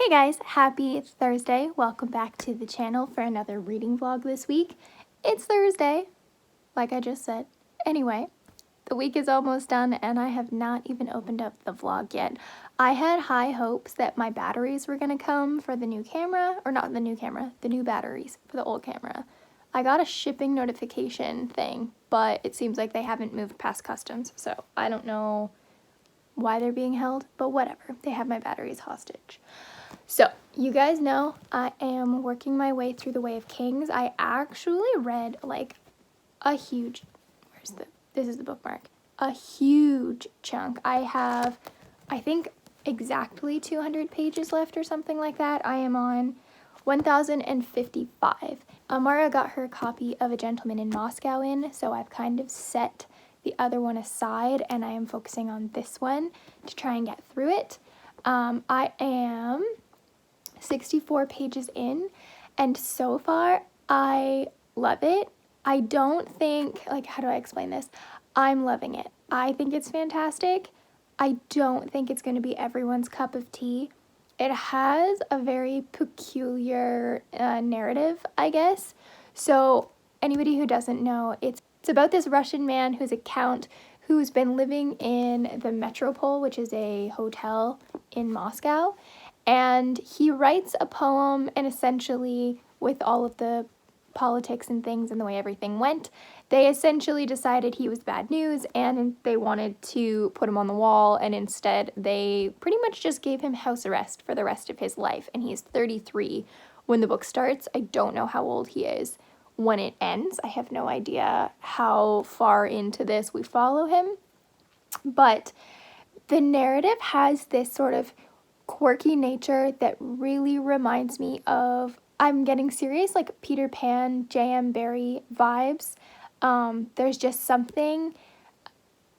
Hey guys, happy Thursday. Welcome back to the channel for another reading vlog this week. It's Thursday, like I just said. Anyway, the week is almost done and I have not even opened up the vlog yet. I had high hopes that my batteries were going to come for the new camera, or not the new camera, the new batteries for the old camera. I got a shipping notification thing, but it seems like they haven't moved past customs, so I don't know why they're being held, but whatever. They have my batteries hostage. So, you guys know I am working my way through The Way of Kings. I actually read like a huge, this is the bookmark, a huge chunk. I have, I think, exactly 200 pages left or something like that. I am on 1055. Amara got her copy of A Gentleman in Moscow in, so I've kind of set the other one aside and I am focusing on this one to try and get through it. I am 64 pages in and so far I love it. I don't think, like, how do I explain this? I'm loving it. I think it's fantastic. I don't think it's going to be everyone's cup of tea. It has a very peculiar narrative, I guess. So anybody who doesn't know, it's about this Russian man who's a count who's been living in the Metropole, which is a hotel in Moscow, and he writes a poem, and essentially with all of the politics and things and the way everything went, they essentially decided he was bad news and they wanted to put him on the wall, and instead they pretty much just gave him house arrest for the rest of his life, and he's 33 when the book starts. I don't know how old he is when it ends. I have no idea how far into this we follow him, but the narrative has this sort of quirky nature that really reminds me of, I'm getting serious, like Peter Pan, J.M. Barrie vibes. There's just something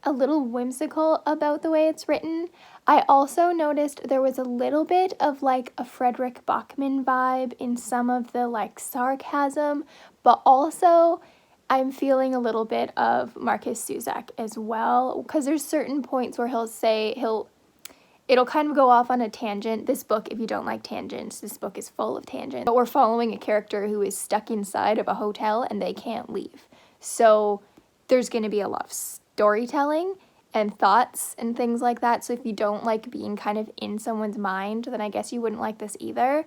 a little whimsical about the way it's written. I also noticed there was a little bit of like a Frederick Bachman vibe in some of the like sarcasm, but also I'm feeling a little bit of Marcus Zusak as well, because there's certain points where it'll kind of go off on a tangent. This book, if you don't like tangents, this book is full of tangents. But we're following a character who is stuck inside of a hotel and they can't leave. So there's going to be a lot of storytelling and thoughts and things like that. So if you don't like being kind of in someone's mind, then I guess you wouldn't like this either.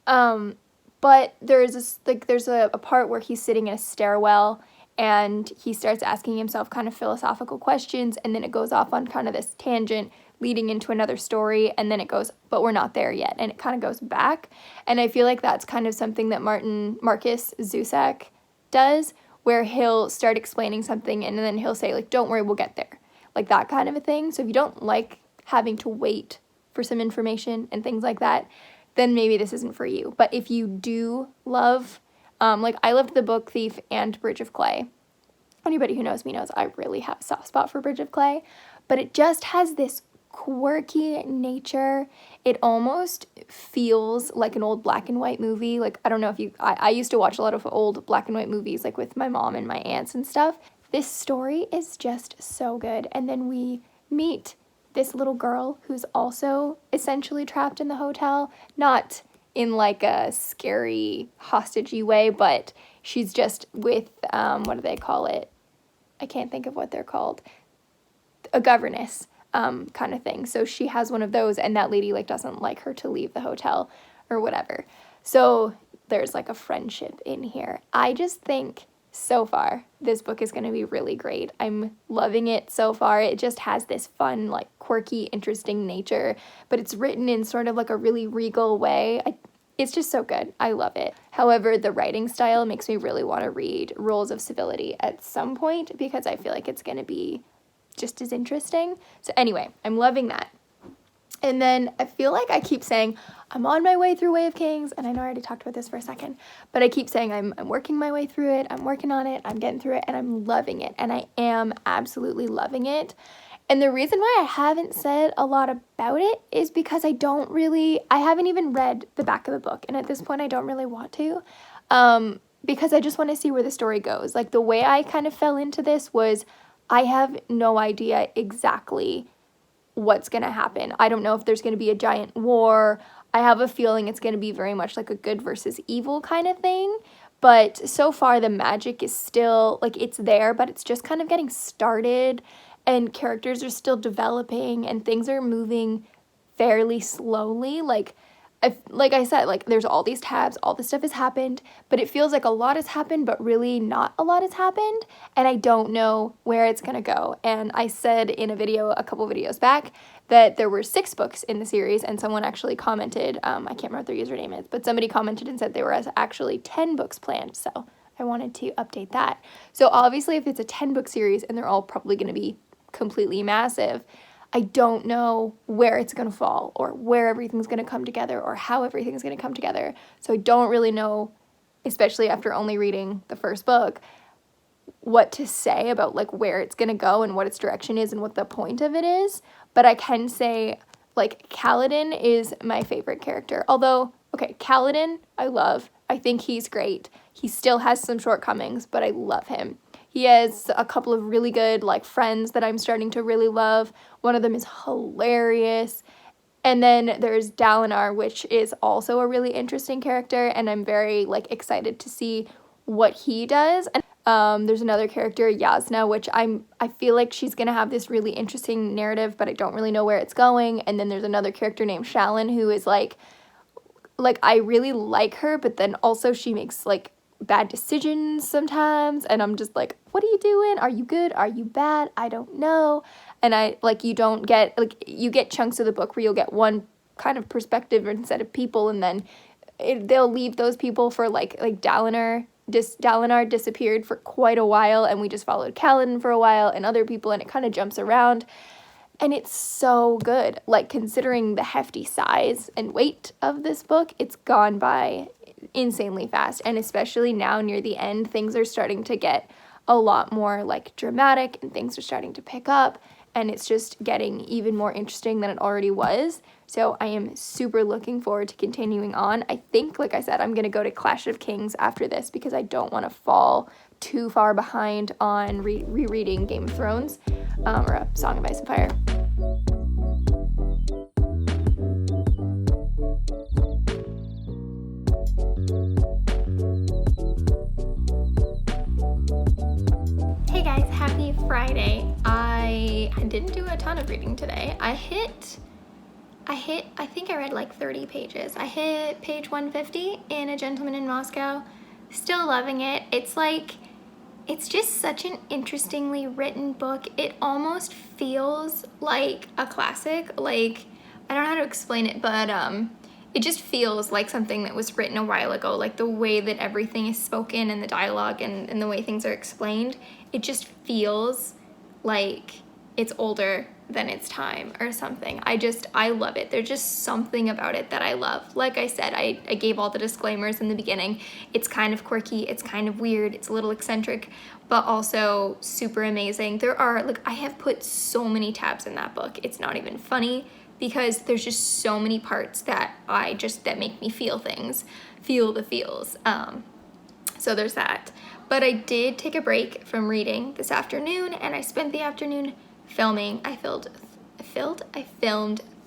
But there's a part where he's sitting in a stairwell and he starts asking himself kind of philosophical questions, and then it goes off on kind of this tangent leading into another story, and then it goes, but we're not there yet, and it kind of goes back. And I feel like that's kind of something that Marcus Zusak does, where he'll start explaining something and then he'll say, like, don't worry, we'll get there. Like that kind of a thing. So if you don't like having to wait for some information and things like that, then maybe this isn't for you. But if you do love, like I loved The Book Thief and Bridge of Clay. Anybody who knows me knows I really have a soft spot for Bridge of Clay. But it just has this quirky nature. It almost feels like an old black and white movie. Like, I don't know if I used to watch a lot of old black and white movies, like with my mom and my aunts and stuff. This story is just so good. And then we meet this little girl who's also essentially trapped in the hotel, not in like a scary hostagey way, but she's just with, what do they call it? I can't think of what they're called. A governess. Kind of thing. So she has one of those, and that lady like doesn't like her to leave the hotel or whatever. So there's like a friendship in here. I just think so far this book is going to be really great. I'm loving it so far. It just has this fun, like quirky, interesting nature, but it's written in sort of like a really regal way. It's just so good. I love it. However, the writing style makes me really want to read Rules of Civility at some point, because I feel like it's going to be just as interesting. So anyway, I'm loving that. And then I feel like I keep saying I'm on my way through Way of Kings, and I know I already talked about this for a second, but I keep saying I'm working my way through it, I'm working on it, I'm getting through it, and I'm loving it, and I am absolutely loving it. And the reason why I haven't said a lot about it is because I haven't even read the back of the book, and at this point I don't really want to, because I just want to see where the story goes. Like, the way I kind of fell into this was I have no idea exactly what's going to happen. I don't know if there's going to be a giant war. I have a feeling it's going to be very much like a good versus evil kind of thing. But so far the magic is still, like, it's there, but it's just kind of getting started, and characters are still developing, and things are moving fairly slowly. Like I said, like, there's all these tabs, all this stuff has happened, but it feels like a lot has happened, but really not a lot has happened, and I don't know where it's gonna go. And I said in a video a couple videos back that there were 6 books in the series, and someone actually commented, I can't remember what their username is, but somebody commented and said there were actually 10 books planned, so I wanted to update that. So obviously if it's a 10-book series and they're all probably gonna be completely massive, I don't know where it's going to fall or where everything's going to come together or how everything's going to come together. So I don't really know, especially after only reading the first book, what to say about like where it's going to go and what its direction is and what the point of it is. But I can say, like, Kaladin is my favorite character. Although, okay, Kaladin I love. I think he's great. He still has some shortcomings, but I love him. He has a couple of really good, like, friends that I'm starting to really love. One of them is hilarious. And then there's Dalinar, which is also a really interesting character, and I'm very, like, excited to see what he does. And there's another character, Yasna, which I feel like she's gonna have this really interesting narrative, but I don't really know where it's going. And then there's another character named Shalyn, who is like I really like her, but then also she makes, like, bad decisions sometimes, and I'm just like, what are you doing? Are you good? Are you bad? I don't know. And you don't get, like, you get chunks of the book where you'll get one kind of perspective instead of people, and then they'll leave those people for like Dalinar disappeared for quite a while, and we just followed Kaladin for a while and other people, and it kind of jumps around. And it's so good. Like, considering the hefty size and weight of this book, it's gone by insanely fast. And especially now near the end, things are starting to get a lot more, like, dramatic, and things are starting to pick up, and it's just getting even more interesting than it already was. So I am super looking forward to continuing on. I think, like I said, I'm going to go to Clash of Kings after this because I don't want to fall too far behind on rereading Game of Thrones or A Song of Ice and Fire. Hey guys, happy Friday. I didn't do a ton of reading today. I think I read like 30 pages. I hit page 150 in A Gentleman in Moscow. Still loving it. It's just such an interestingly written book. It almost feels like a classic. Like, I don't know how to explain it, but it just feels like something that was written a while ago. Like, the way that everything is spoken and the dialogue and the way things are explained, it just feels like it's older than its time or something. I love it. There's just something about it that I love. Like I said, I gave all the disclaimers in the beginning. It's kind of quirky, it's kind of weird, it's a little eccentric, but also super amazing. There are, like, I have put so many tabs in that book. It's not even funny because there's just so many parts that that make me feel things, feel the feels. So there's that. But I did take a break from reading this afternoon, and I spent the afternoon filming. I filmed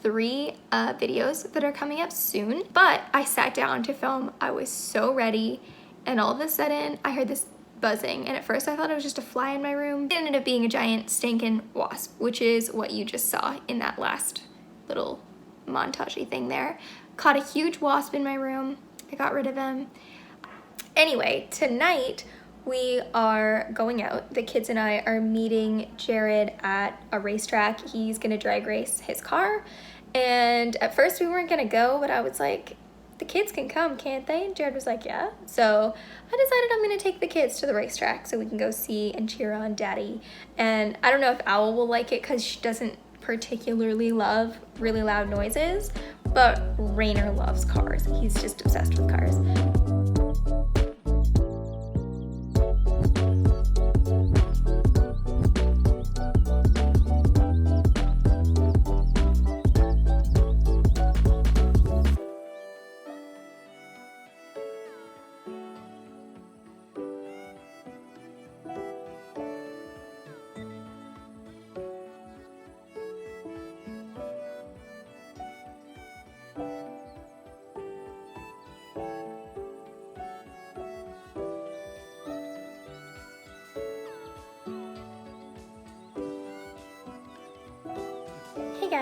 3 videos that are coming up soon, but I sat down to film. I was so ready, and all of a sudden I heard this buzzing, and at first I thought it was just a fly in my room. It ended up being a giant stinking wasp, which is what you just saw in that last little montage-y thing there. Caught a huge wasp in my room. I got rid of him. Anyway, tonight we are going out. The kids and I are meeting Jared at a racetrack. He's gonna drag race his car. And at first we weren't gonna go, but I was like, the kids can come, can't they? And Jared was like, yeah. So I decided I'm gonna take the kids to the racetrack so we can go see and cheer on Daddy. And I don't know if Owl will like it because she doesn't particularly love really loud noises, but Rainer loves cars. He's just obsessed with cars.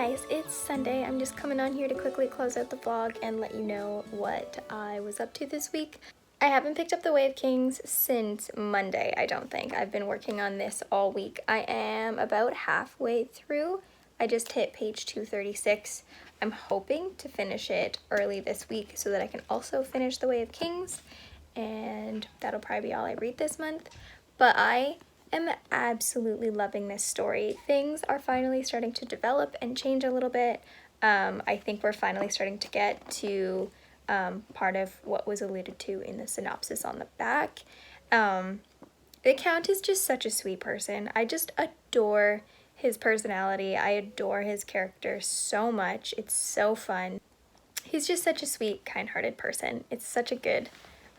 guys, it's Sunday. I'm just coming on here to quickly close out the vlog and let you know what I was up to this week. I haven't picked up The Way of Kings since Monday, I don't think. I've been working on this all week. I am about halfway through. I just hit page 236. I'm hoping to finish it early this week so that I can also finish The Way of Kings, and that'll probably be all I read this month. But I am absolutely loving this story. Things are finally starting to develop and change a little bit. I think we're finally starting to get to part of what was alluded to in the synopsis on the back. The Count is just such a sweet person. I just adore his personality. I adore his character so much. It's so fun. He's just such a sweet, kind-hearted person. It's such a good...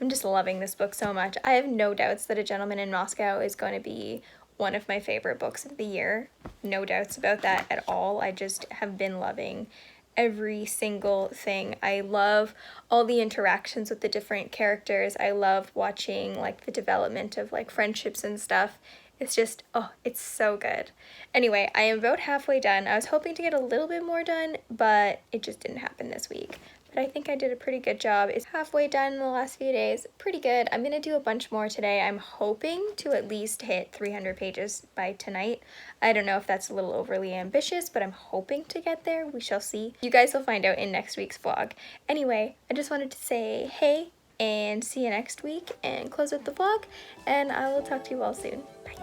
I'm just loving this book so much. I have no doubts that A Gentleman in Moscow is going to be one of my favorite books of the year. No doubts about that at all. I just have been loving every single thing. I love all the interactions with the different characters. I love watching like the development of like friendships and stuff. It's just, oh, it's so good. Anyway, I am about halfway done. I was hoping to get a little bit more done, but it just didn't happen this week. But I think I did a pretty good job. It's halfway done in the last few days. Pretty good. I'm going to do a bunch more today. I'm hoping to at least hit 300 pages by tonight. I don't know if that's a little overly ambitious, but I'm hoping to get there. We shall see. You guys will find out in next week's vlog. Anyway, I just wanted to say hey and see you next week and close out the vlog, and I will talk to you all soon. Bye.